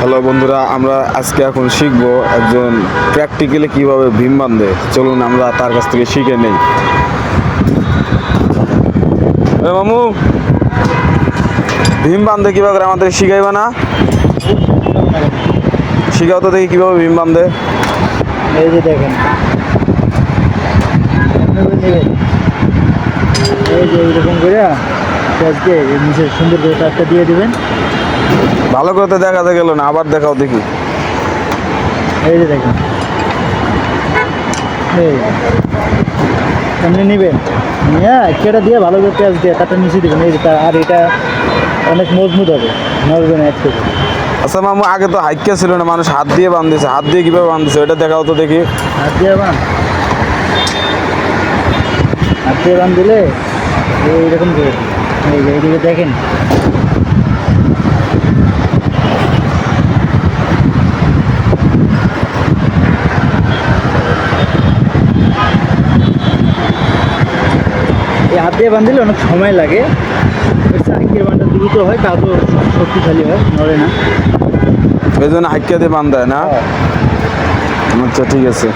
Hello বন্ধুরা, আমরা আজকে এখন শিখবো একজন প্র্যাকটিক্যালি কিভাবে ভীম বাঁধে। চলুন আমরা তার কাছ থেকে শিখে নেই। মামু, ভীম বাঁধে কিভাবে আমাদের শিখাইবা না? শিখাও তো দেখি কিভাবে ভীম বাঁধে। এই যে দেখেন, এই যে এইরকম করে আজকে নিচে সুন্দর করে কাজটা দিয়ে দেবেন। ভালো করে তো দেখাতে গেল না, আবার দেখাও দেখি। এই যে দেখেন, এই সামনে নেবেন, নিয়ে একটা দিয়ে ভালো করে পেঁয়াজ দিয়ে তারটা নিচে দেবেন। এই যে আর এটা অনেক মজবুত হবে, নড়বে না এক থেকে। আচ্ছা মামু, আগে তো হাইকা ছিল না, মানুষ হাত দিয়ে বাঁধতেছে। হাত দিয়ে কিভাবে বাঁধতেছে ওটা দেখাও তো দেখি। হাত দিয়ে বান দিলে এইরকম করে, এই যে এইদিকে দেখেন, এই হাত দিয়ে বাঁধলে অনেক সময় লাগে। সাইকেল বানটা দ্রুত হয়, কাজও শক্তিশালী হয়, নড়ে না। এই জন্য হাইকা দিয়ে বাঁধায় না? আচ্ছা ঠিক আছে।